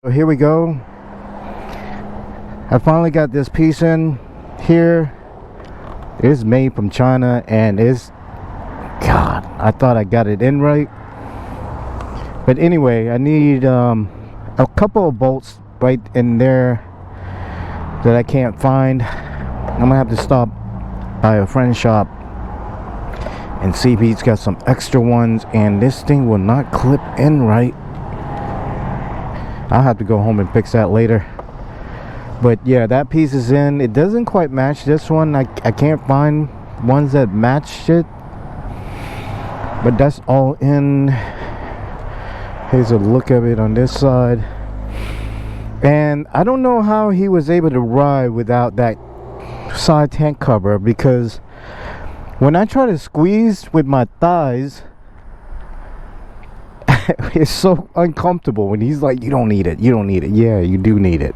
So here we go. I finally got this piece in here. It's made from China and it's, God, I thought I got it in right. But anyway, I need a couple of bolts right in there that I can't find. I'm gonna have to stop by a friend's shop and see if he's got some extra ones, and this thing will not clip in right. I'll have to go home and fix that later. But yeah, that piece is in. It doesn't quite match this one. I can't find ones that match it, but that's all in. Here's a look of it on this side. And I don't know how he was able to ride without that side tank cover, because when I try to squeeze with my thighs, it's so uncomfortable. When he's like, you don't need it, you don't need it. Yeah, you do need it.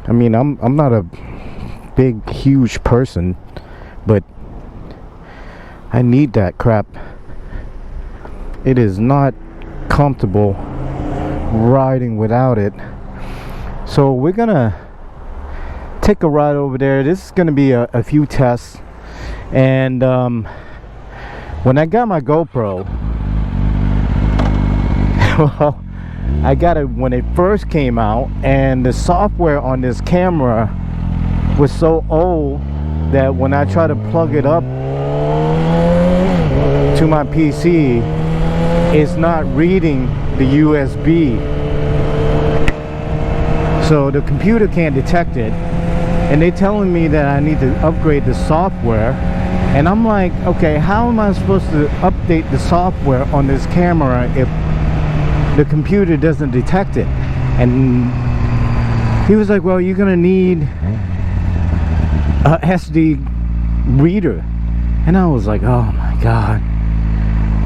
I mean, I'm not a big huge person, but I need that crap. It is not comfortable riding without it. So we're gonna take a ride over there. This is gonna be a few tests. And when I got my GoPro, well, I got it when it first came out, and the software on this camera was so old that when I try to plug it up to my PC, it's not reading the USB. So the computer can't detect it, and they're telling me that I need to upgrade the software. And I'm like, okay, how am I supposed to update the software on this camera if the computer doesn't detect it? And he was like, well, you're gonna need a SD reader. And I was like, oh my God.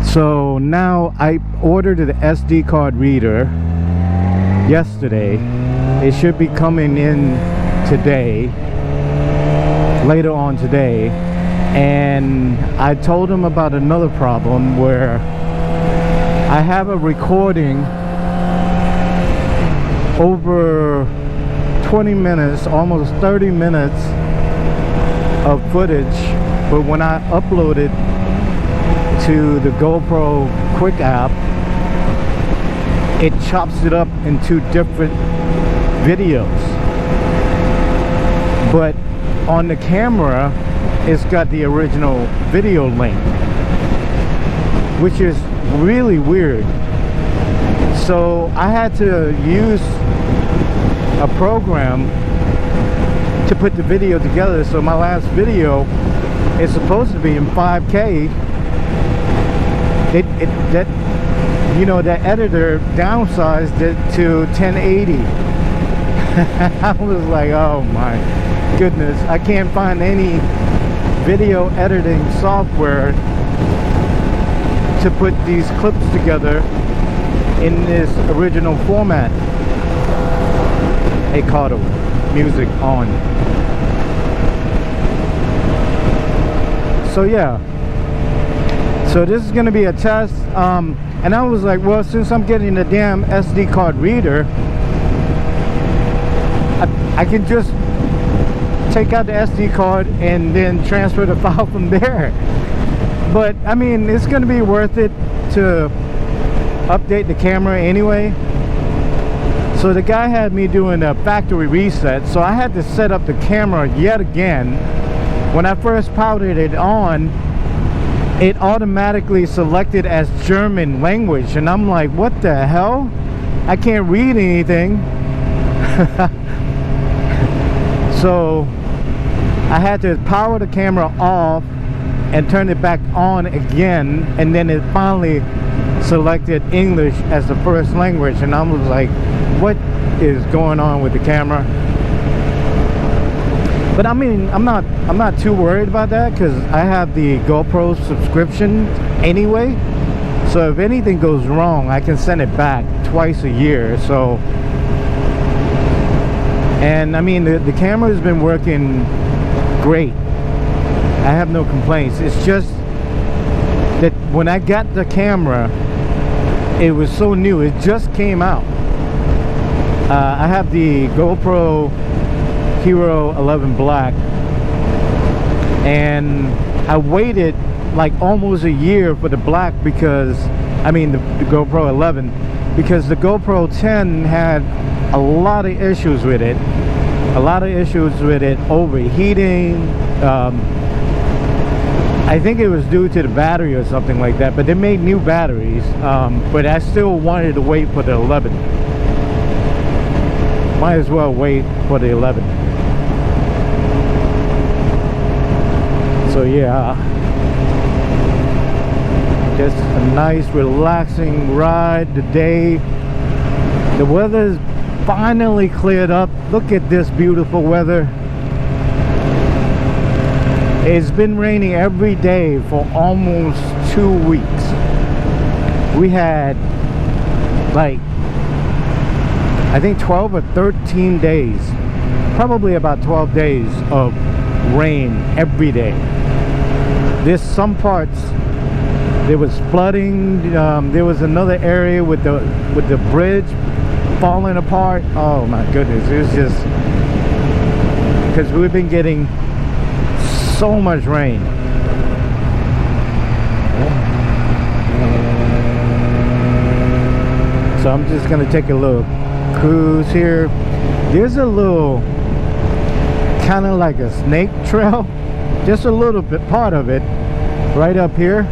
So now I ordered an SD card reader yesterday. It should be coming in today, later on today. And I told him about another problem where I have a recording over 20 minutes, almost 30 minutes of footage, but when I upload it to the GoPro Quick app, it chops it up into different videos. But on the camera, it's got the original video link, which is really weird. So I had to use a program to put the video together. So my last video is supposed to be in 5K. That editor downsized it to 1080. I was like, oh my goodness, I can't find any video editing software to put these clips together in this original format. Hey Carter, music on. So yeah, so this is gonna be a test. And I was like, well, since I'm getting the damn SD card reader, I can just take out the SD card and then transfer the file from there. But I mean, it's gonna be worth it to update the camera anyway. So the guy had me doing a factory reset, so I had to set up the camera yet again. When I first powered it on, it automatically selected as German language, and I'm like, what the hell? I can't read anything. So I had to power the camera off and turn it back on again, and then it finally selected English as the first language, and I was like, what is going on with the camera? But I mean, I'm not too worried about that, because I have the GoPro subscription anyway. So if anything goes wrong, I can send it back twice a year. So, and I mean, the camera has been working great. I have no complaints. It's just that when I got the camera, it was so new. It just came out. I have the GoPro Hero 11 Black, and I waited like almost a year for the black because I mean the GoPro 11, because the GoPro 10 had a lot of issues with it, overheating. I think it was due to the battery or something like that, but they made new batteries, but I still wanted to wait for the 11. Might as well wait for the 11. So yeah, just a nice relaxing ride today. The weather's finally cleared up. Look at this beautiful weather. It's been raining every day for almost 2 weeks. We had like I think 12 or 13 days, probably about 12 days of rain every day. There's some parts there was flooding. There was another area with the bridge falling apart. Oh my goodness, it was just because we've been getting so much rain. So I'm just gonna take a little cruise here. There's a little kind of like a snake trail, just a little bit part of it right up here,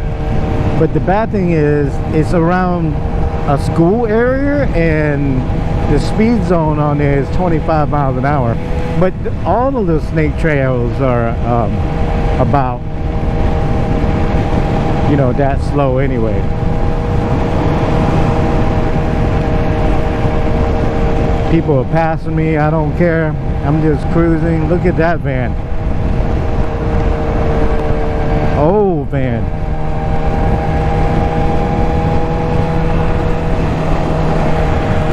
but the bad thing is it's around a school area and the speed zone on there is 25 miles an hour, but all of the snake trails are about, you know, that slow anyway. People are passing me, I don't care. I'm just cruising. Look at that van. Oh, van.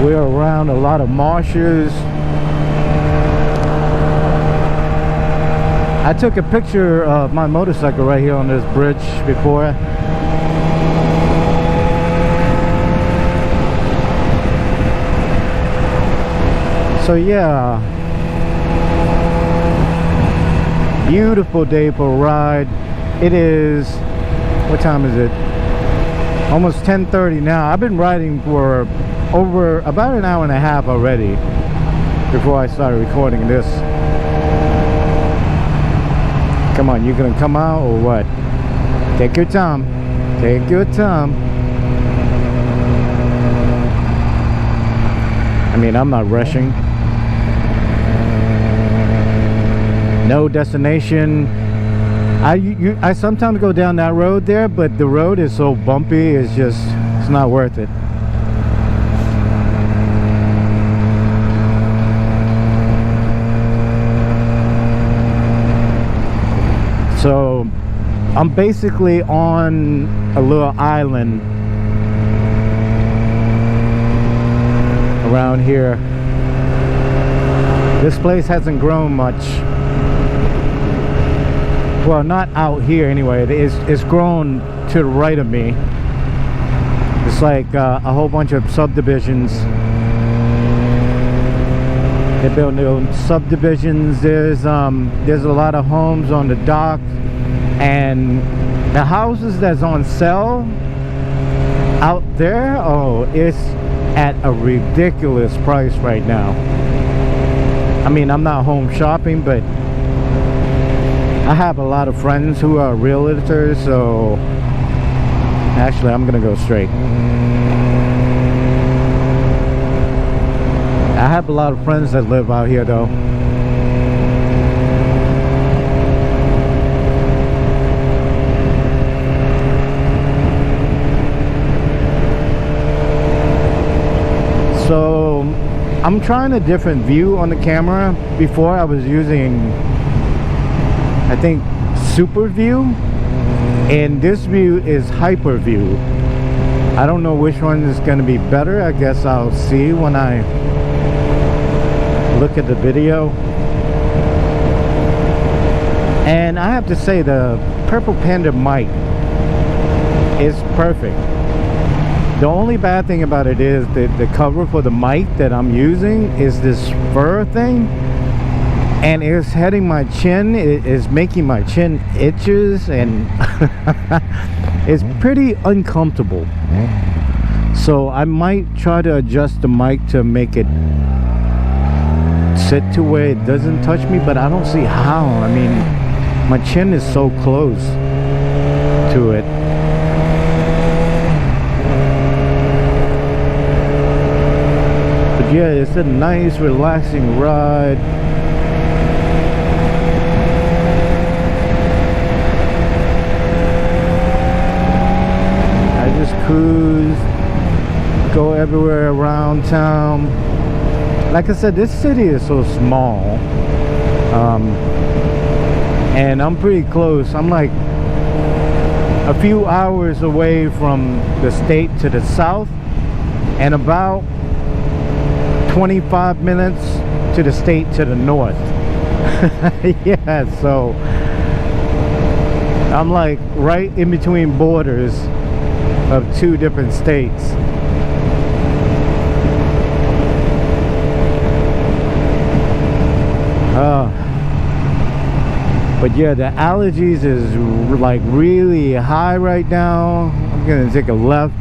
We're around a lot of marshes. I took a picture of my motorcycle right here on this bridge before. So yeah, beautiful day for a ride. It is, what time is it? Almost 10:30 now. I've been riding for over about an hour and a half already before I started recording this. Come on, you gonna come out or what? Take your time. Take your time. I mean, I'm not rushing. No destination. I sometimes go down that road there, but the road is so bumpy, it's not worth it. So I'm basically on a little island around here. This place hasn't grown much. Well, not out here anyway. It's grown to the right of me. It's like a whole bunch of subdivisions. They build new subdivisions. There's a lot of homes on the dock, and the houses that's on sale out there, oh, it's at a ridiculous price right now. I mean, I'm not home shopping, but I have a lot of friends who are realtors, so actually I'm gonna go straight. I have a lot of friends that live out here though. So I'm trying a different view on the camera. Before I was using, I think, super view, and this view is hyper view. I don't know which one is going to be better. I guess I'll see when I look at the video. And I have to say, the Purple Panda mic is perfect. The only bad thing about it is that the cover for the mic that I'm using is this fur thing, and it's hitting my chin. It is making my chin itches, and it's pretty uncomfortable. So I might try to adjust the mic to make it sit to where it doesn't touch me, but I don't see how. I mean, my chin is so close to it. But yeah, it's a nice relaxing ride. I just cruise, go everywhere around town. Like I said, this city is so small, and I'm pretty close. I'm like a few hours away from the state to the south, and about 25 minutes to the state to the north. Yeah, so I'm like right in between borders of two different states. But yeah, the allergies is like really high right now. I'm gonna take a left,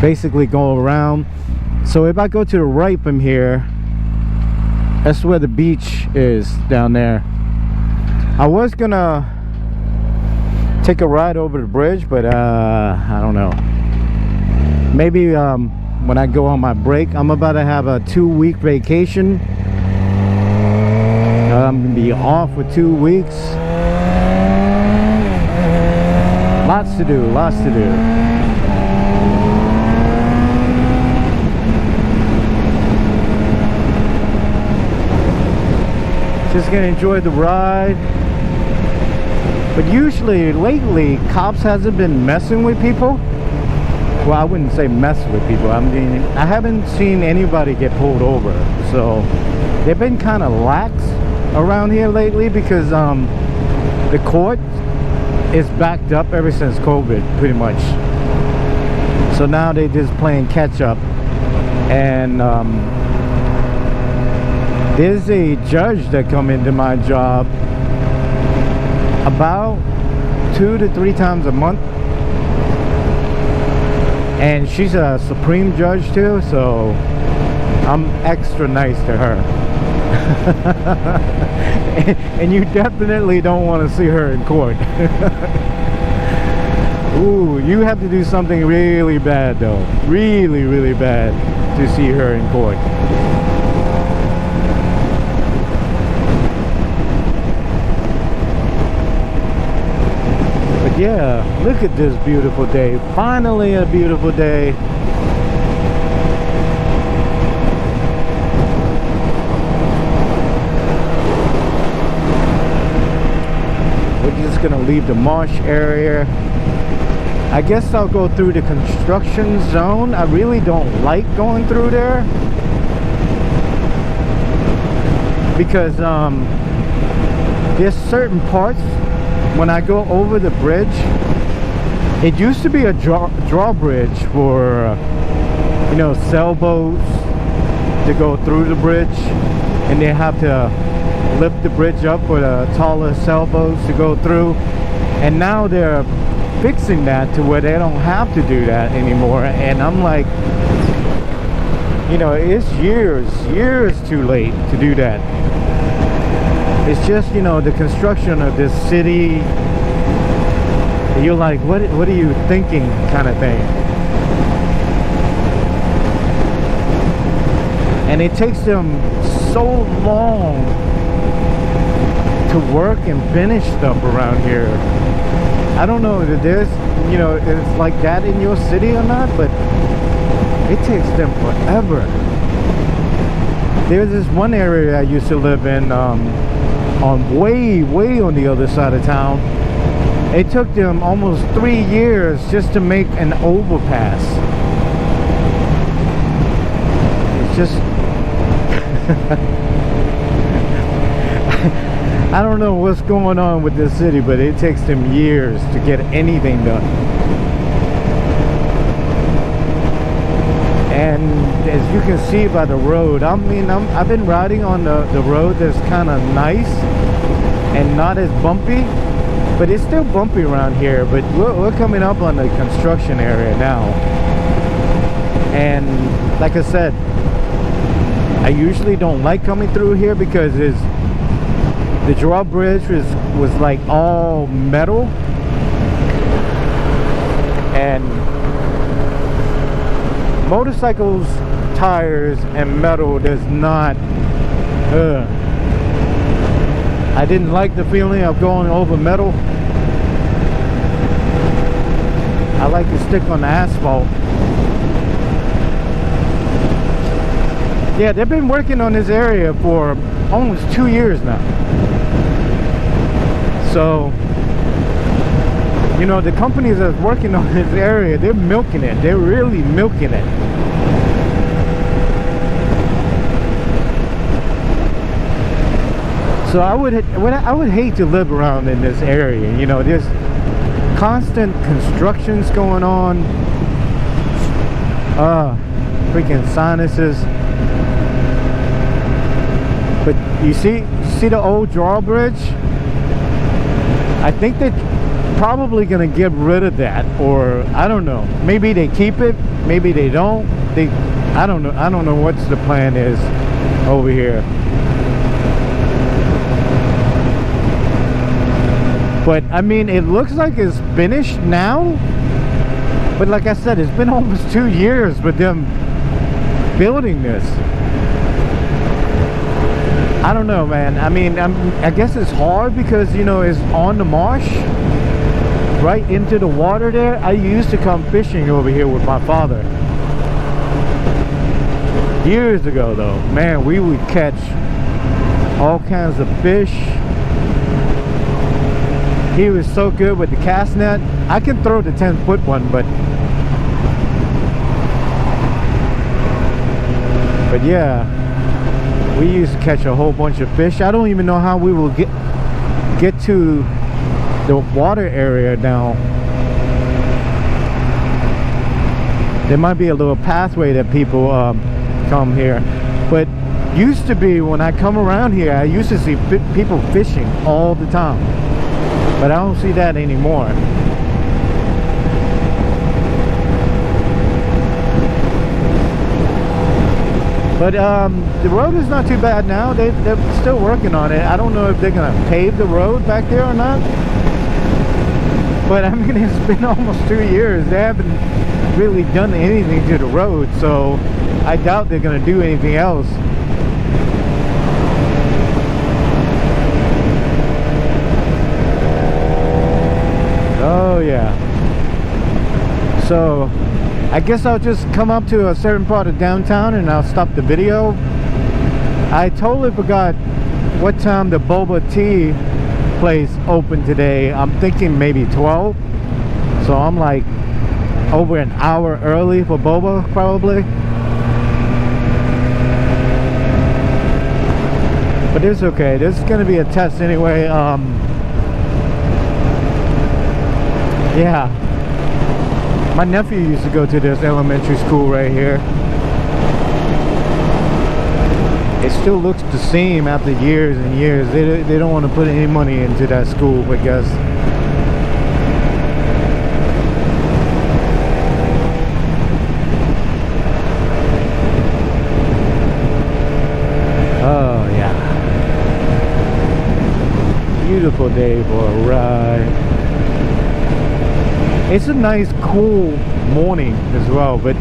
basically go around. So if I go to the right from here, that's where the beach is down there. I was gonna take a ride over the bridge, but I don't know. Maybe when I go on my break, I'm about to have a 2-week vacation. I'm gonna be off for 2 weeks. Lots to do, lots to do. Just gonna enjoy the ride. But usually, lately, cops hasn't been messing with people. Well, I wouldn't say mess with people. I mean, I haven't seen anybody get pulled over. So they've been kind of lax around here lately because the court is backed up ever since COVID, pretty much. So now they just playing catch up, and there's a judge that come into my job about 2 to 3 times a month, and she's a supreme judge too, so I'm extra nice to her. And you definitely don't want to see her in court. Ooh, you have to do something really bad though, really, really bad to see her in court. But yeah, look at this beautiful day. Finally a beautiful day. Gonna leave the marsh area. I guess I'll go through the construction zone. I really don't like going through there because there's certain parts when I go over the bridge. It used to be a drawbridge for you know, sailboats to go through the bridge, and they have to lift the bridge up for the taller sailboats to go through. And now they're fixing that to where they don't have to do that anymore. And I'm like, you know, it's years too late to do that. It's just, you know, the construction of this city. You're like, what are you thinking, kind of thing. And it takes them so long to work and finish stuff around here. I don't know if there's, you know, it's like that in your city or not, but it takes them forever. There's this one area I used to live in, on way on the other side of town. It took them almost 3 years just to make an overpass. It's just I don't know what's going on with this city, but it takes them years to get anything done. And as you can see by the road, I mean, I've been riding on the road that's kind of nice and not as bumpy, but it's still bumpy around here. But we're coming up on the construction area now, and like I said, I usually don't like coming through here because the drawbridge was like all metal, and motorcycles tires and metal does not I didn't like the feeling of going over metal. I like to stick on the asphalt. Yeah, they've been working on this area for almost 2 years now. So, you know, the companies that's working on this area, they're milking it. They're really milking it. So I would hate to live around in this area. You know, there's constant constructions going on. Freaking sinuses. But you see the old drawbridge? I think they're probably gonna get rid of that, or I don't know. Maybe they keep it, maybe they don't. I don't know. I don't know what the plan is over here. But I mean, it looks like it's finished now. But like I said, it's been almost 2 years with them building this. I don't know, man. I mean, I guess it's hard because, you know, it's on the marsh, right into the water there. I used to come fishing over here with my father. Years ago, though, man, we would catch all kinds of fish. He was so good with the cast net. I can throw the 10-foot one, but yeah, we used to catch a whole bunch of fish. I don't even know how we will get to the water area now. There might be a little pathway that people come here, but used to be when I come around here, I used to see people fishing all the time, but I don't see that anymore. But the road is not too bad now. They're still working on it. I don't know if they're gonna pave the road back there or not. But I mean, it's been almost 2 years. They haven't really done anything to the road, so I doubt they're gonna do anything else. Oh yeah. So I guess I'll just come up to a certain part of downtown and I'll stop the video. I totally forgot what time the boba tea place opened today. I'm thinking maybe 12. So I'm like over an hour early for boba probably. But it's okay. This is going to be a test anyway. Yeah. My nephew used to go to this elementary school right here. It still looks the same after years and years. They don't want to put any money into that school, I guess. Oh yeah. Beautiful day for a ride. It's a nice cool morning as well, but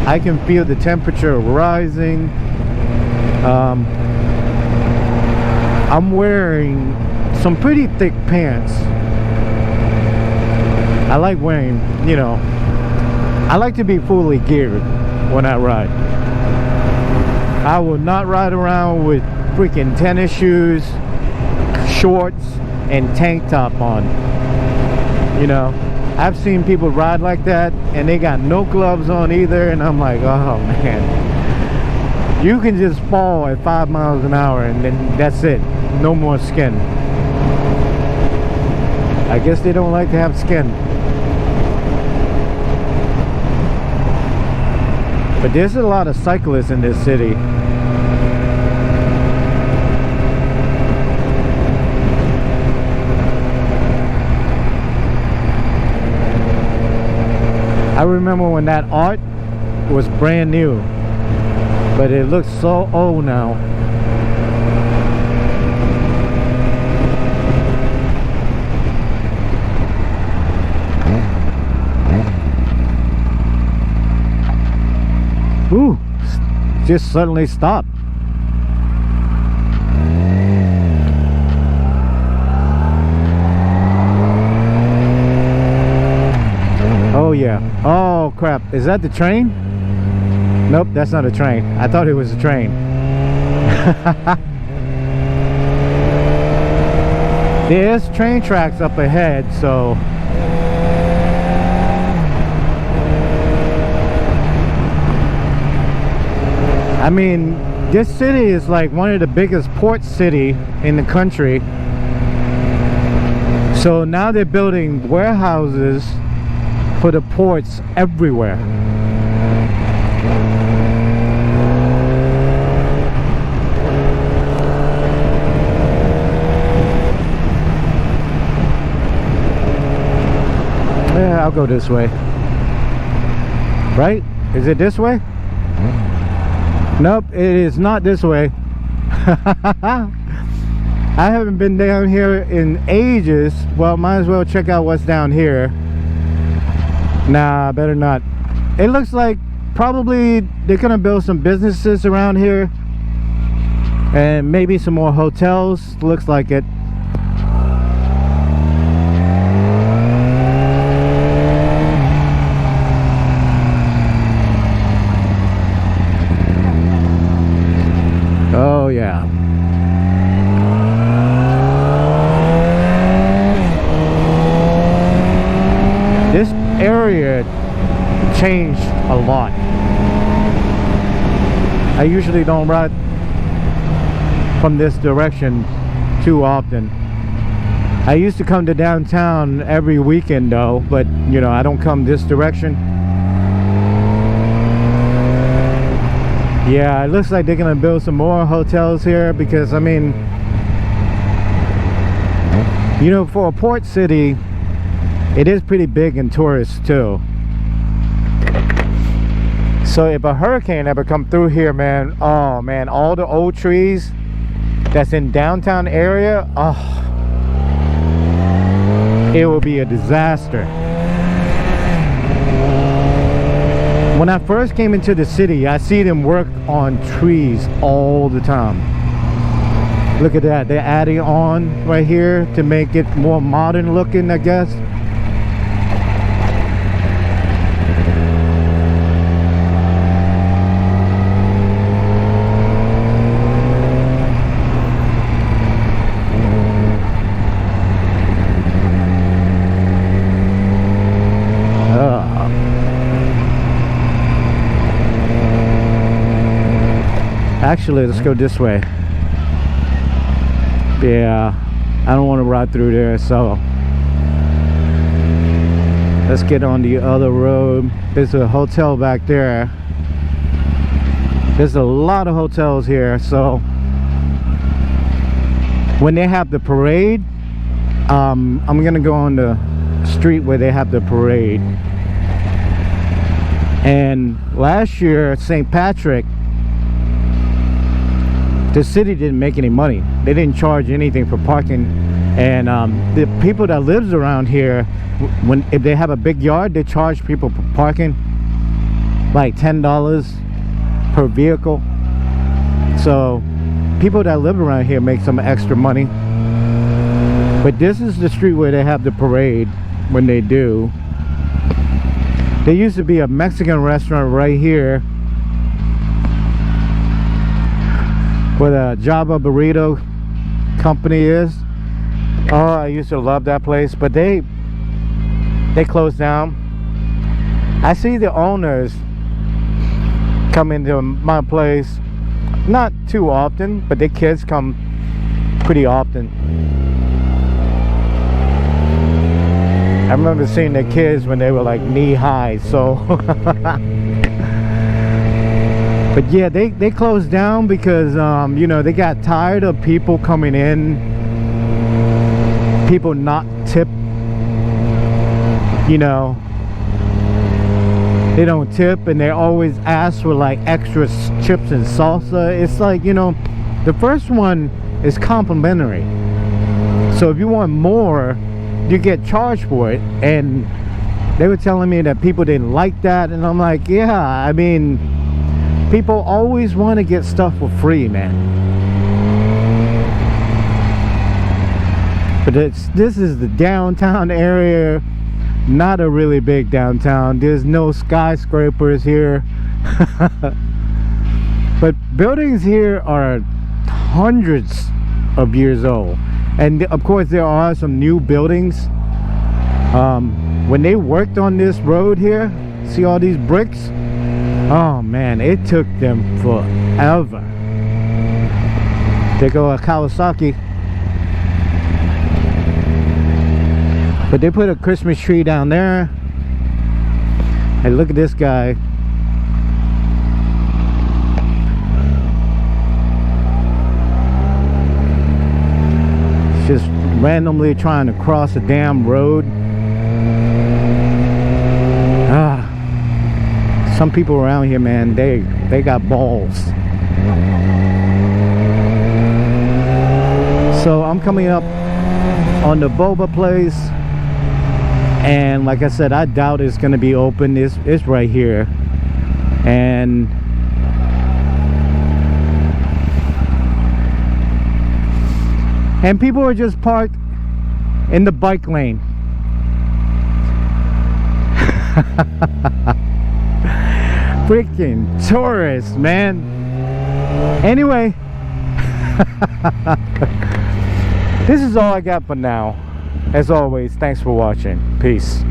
I can feel the temperature rising. I'm wearing some pretty thick pants. I like wearing, you know, I like to be fully geared when I ride. I will not ride around with freaking tennis shoes, shorts, and tank top on, you know. I've seen people ride like that and they got no gloves on either, and I'm like, oh man, you can just fall at 5 miles an hour and then that's it, no more skin. I guess they don't like to have skin. But there's a lot of cyclists in this city. I remember when that art was brand new, but it looks so old now. Ooh, just suddenly stopped. Oh yeah. Oh crap, is that the train? Nope, that's not a train. I thought it was a train. There's train tracks up ahead, so I mean, this city is like one of the biggest port city in the country. So now they're building warehouses for the ports everywhere. Yeah, I'll go this way. Right? Is it this way? Nope, it is not this way. I haven't been down here in ages. Well, might as well check out what's down here. Nah, better not. It looks like probably they're gonna build some businesses around here and maybe some more hotels. Looks like it. Oh yeah. This area changed a lot. I usually don't ride from this direction too often. I used to come to downtown every weekend though, but you know, I don't come this direction. Yeah, it looks like they're gonna build some more hotels here because I mean, you know, for a port city, it is pretty big in tourists too. So if a hurricane ever come through here, man, oh man, all the old trees that's in downtown area, oh, it will be a disaster. When I first came into the city, I see them work on trees all the time. Look at that, they're adding on right here to make it more modern looking, I guess. Actually, let's go this way. Yeah, I don't want to ride through there, so let's get on the other road. There's a hotel back there. There's a lot of hotels here, so when they have the parade, I'm gonna go on the street where they have the parade. And last year, St. Patrick, the city didn't make any money. They didn't charge anything for parking, and the people that lives around here, if they have a big yard, they charge people for parking like $10 per vehicle. So people that live around here make some extra money. But this is the street where they have the parade when they do. There used to be a Mexican restaurant right here where the Java Burrito company is. Oh, I used to love that place, but they closed down. I see the owners come into my place not too often, but their kids come pretty often. I remember seeing their kids when they were like knee high, so But yeah, they closed down because you know, they got tired of people coming in, people not tip, you know, they don't tip, and they always ask for like extra chips and salsa. It's like, you know, the first one is complimentary, so if you want more, you get charged for it. And they were telling me that people didn't like that, and I'm like, yeah, I mean, people always want to get stuff for free, man. But this is the downtown area, not a really big downtown. There's no skyscrapers here. But buildings here are hundreds of years old, and of course there are some new buildings. When they worked on this road here, see all these bricks? Oh man, it took them forever. They go a Kawasaki. But they put a Christmas tree down there. And look at this guy. Just randomly trying to cross a damn road. Some people around here, man, they got balls. So I'm coming up on the boba place, and like I said, I doubt it's gonna be open. It's right here, and people are just parked in the bike lane. Freaking tourists, man. Anyway, this is all I got for now. As always, thanks for watching. Peace.